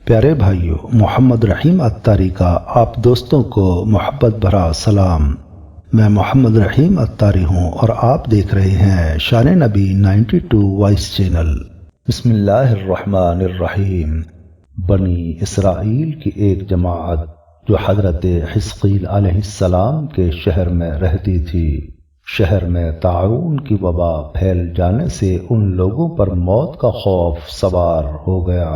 پیارے بھائیوں، محمد رحیم اتاری کا آپ دوستوں کو محبت بھرا سلام۔ میں محمد رحیم اتاری ہوں اور آپ دیکھ رہے ہیں شان نبی 92 وائس چینل۔ بسم اللہ الرحمن الرحیم۔ بنی اسرائیل کی ایک جماعت جو حضرت حزقیل علیہ السلام کے شہر میں رہتی تھی، شہر میں طاعون کی وبا پھیل جانے سے ان لوگوں پر موت کا خوف سوار ہو گیا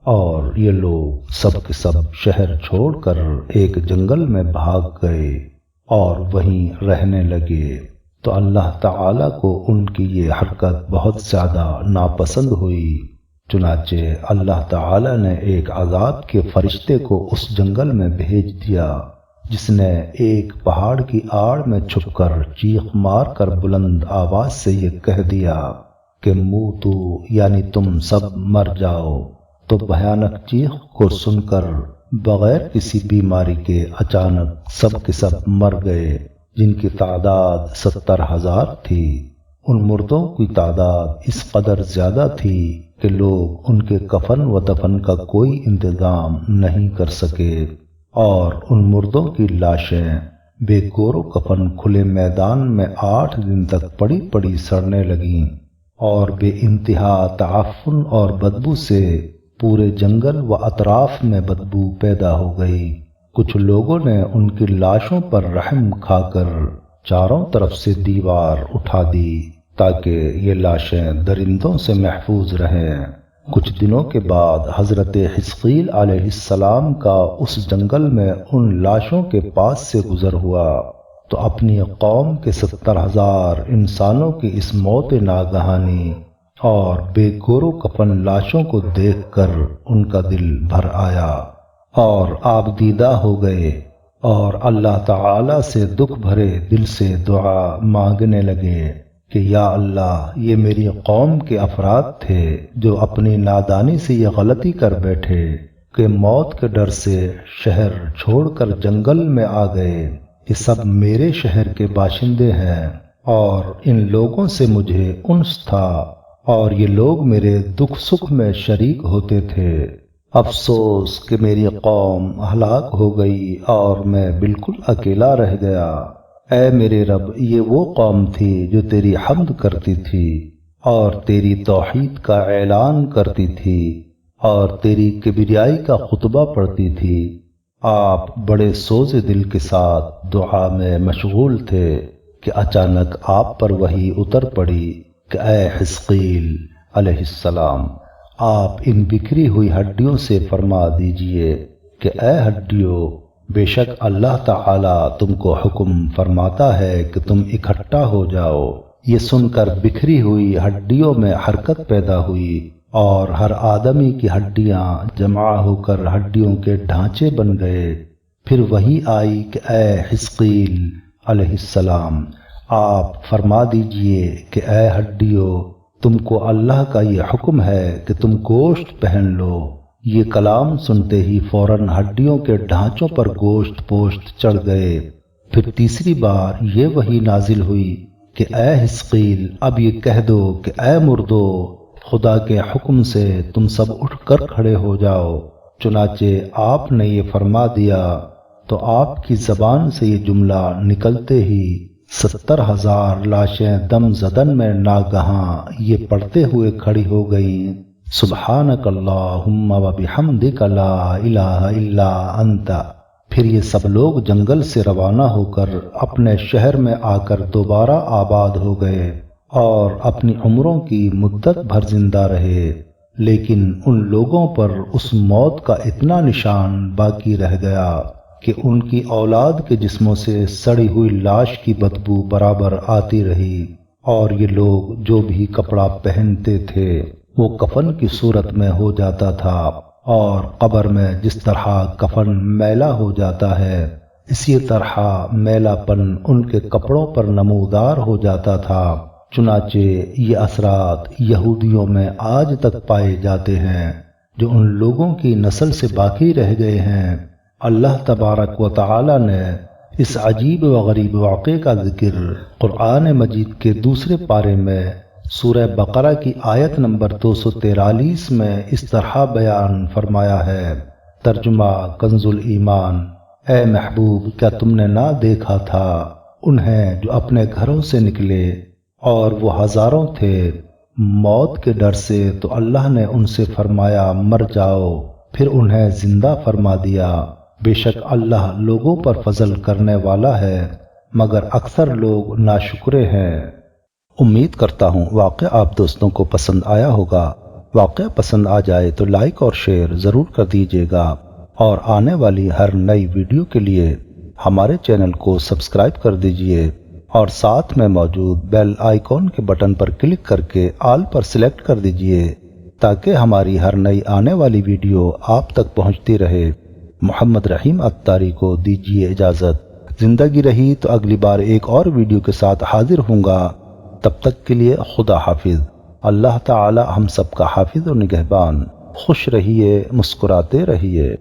اور یہ لوگ سب کے سب شہر چھوڑ کر ایک جنگل میں بھاگ گئے اور وہیں رہنے لگے۔ تو اللہ تعالیٰ کو ان کی یہ حرکت بہت زیادہ ناپسند ہوئی، چنانچہ اللہ تعالیٰ نے ایک عذاب کے فرشتے کو اس جنگل میں بھیج دیا، جس نے ایک پہاڑ کی آڑ میں چھپ کر چیخ مار کر بلند آواز سے یہ کہہ دیا کہ موتو، یعنی تم سب مر جاؤ۔ تو بھیانک چیخ کو سن کر بغیر کسی بیماری کے اچانک سب کے سب مر گئے، جن کی تعداد 70,000 تھی۔ ان مردوں کی تعداد اس قدر زیادہ تھی کہ لوگ ان کے کفن و دفن کا کوئی انتظام نہیں کر سکے، اور ان مردوں کی لاشیں بے گور و کفن کھلے میدان میں 8 دن تک پڑی پڑی سڑنے لگیں، اور بے انتہا تعفن اور بدبو سے پورے جنگل و اطراف میں بدبو پیدا ہو گئی۔ کچھ لوگوں نے ان کی لاشوں پر رحم کھا کر چاروں طرف سے دیوار اٹھا دی تاکہ یہ لاشیں درندوں سے محفوظ رہیں۔ کچھ دنوں کے بعد حضرت حزقیل علیہ السلام کا اس جنگل میں ان لاشوں کے پاس سے گزر ہوا تو اپنی قوم کے 70,000 انسانوں کی اس موت ناگہانی اور بے گور و کفن لاشوں کو دیکھ کر ان کا دل بھر آیا اور آپ دیدہ ہو گئے، اور اللہ تعالی سے دکھ بھرے دل سے دعا مانگنے لگے کہ یا اللہ، یہ میری قوم کے افراد تھے جو اپنی نادانی سے یہ غلطی کر بیٹھے کہ موت کے ڈر سے شہر چھوڑ کر جنگل میں آ گئے۔ یہ سب میرے شہر کے باشندے ہیں اور ان لوگوں سے مجھے انس تھا، اور یہ لوگ میرے دکھ سکھ میں شریک ہوتے تھے۔ افسوس کہ میری قوم ہلاک ہو گئی اور میں بالکل اکیلا رہ گیا۔ اے میرے رب، یہ وہ قوم تھی جو تیری حمد کرتی تھی اور تیری توحید کا اعلان کرتی تھی اور تیری کبریائی کا خطبہ پڑھتی تھی۔ آپ بڑے سوز دل کے ساتھ دعا میں مشغول تھے کہ اچانک آپ پر وحی اتر پڑی کہ اے حزقیل علیہ السلام، آپ ان بکھری ہوئی ہڈیوں سے فرما دیجئے کہ اے ہڈیوں، بے شک اللہ تعالی تم کو حکم فرماتا ہے کہ تم اکٹھا ہو جاؤ۔ یہ سن کر بکھری ہوئی ہڈیوں میں حرکت پیدا ہوئی اور ہر آدمی کی ہڈیاں جمع ہو کر ہڈیوں کے ڈھانچے بن گئے۔ پھر وہی آئی کہ اے حزقیل علیہ السلام، آپ فرما دیجئے کہ اے ہڈیوں، تم کو اللہ کا یہ حکم ہے کہ تم گوشت پہن لو۔ یہ کلام سنتے ہی فوراً ہڈیوں کے ڈھانچوں پر گوشت پوشت چڑھ گئے۔ پھر تیسری بار یہ وحی نازل ہوئی کہ اے حزقیل، اب یہ کہہ دو کہ اے مردو، خدا کے حکم سے تم سب اٹھ کر کھڑے ہو جاؤ۔ چنانچہ آپ نے یہ فرما دیا تو آپ کی زبان سے یہ جملہ نکلتے ہی 70,000 لاشیں دم زدن میں ناگہاں یہ پڑھتے ہوئے کھڑی ہو گئیں، سبحانک اللہم و بحمدک لا الہ الا انت۔ پھر یہ سب لوگ جنگل سے روانہ ہو کر اپنے شہر میں آ کر دوبارہ آباد ہو گئے اور اپنی عمروں کی مدت بھر زندہ رہے، لیکن ان لوگوں پر اس موت کا اتنا نشان باقی رہ گیا کہ ان کی اولاد کے جسموں سے سڑی ہوئی لاش کی بدبو برابر آتی رہی، اور یہ لوگ جو بھی کپڑا پہنتے تھے وہ کفن کی صورت میں ہو جاتا تھا، اور قبر میں جس طرح کفن میلا ہو جاتا ہے اسی طرح میلا پن ان کے کپڑوں پر نمودار ہو جاتا تھا۔ چنانچہ یہ اثرات یہودیوں میں آج تک پائے جاتے ہیں جو ان لوگوں کی نسل سے باقی رہ گئے ہیں۔ اللہ تبارک و تعالی نے اس عجیب و غریب واقعے کا ذکر قرآن مجید کے دوسرے پارے میں سورہ بقرہ کی آیت نمبر 243 میں اس طرح بیان فرمایا ہے۔ ترجمہ کنز الایمان۔ اے محبوب، کیا تم نے نہ دیکھا تھا انہیں جو اپنے گھروں سے نکلے اور وہ ہزاروں تھے، موت کے ڈر سے تو اللہ نے ان سے فرمایا مر جاؤ، پھر انہیں زندہ فرما دیا۔ بے شک اللہ لوگوں پر فضل کرنے والا ہے، مگر اکثر لوگ ناشکرے ہیں۔ امید کرتا ہوں واقعہ آپ دوستوں کو پسند آیا ہوگا۔ واقعہ پسند آ جائے تو لائک اور شیئر ضرور کر دیجیے گا، اور آنے والی ہر نئی ویڈیو کے لیے ہمارے چینل کو سبسکرائب کر دیجیے، اور ساتھ میں موجود بیل آئیکن کے بٹن پر کلک کر کے آل پر سلیکٹ کر دیجیے، تاکہ ہماری ہر نئی آنے والی ویڈیو آپ تک پہنچتی رہے۔ محمد رحیم اتاری کو دیجیے اجازت۔ زندگی رہی تو اگلی بار ایک اور ویڈیو کے ساتھ حاضر ہوں گا۔ تب تک کے لیے خدا حافظ۔ اللہ تعالی ہم سب کا حافظ و نگہبان۔ خوش رہیے، مسکراتے رہیے۔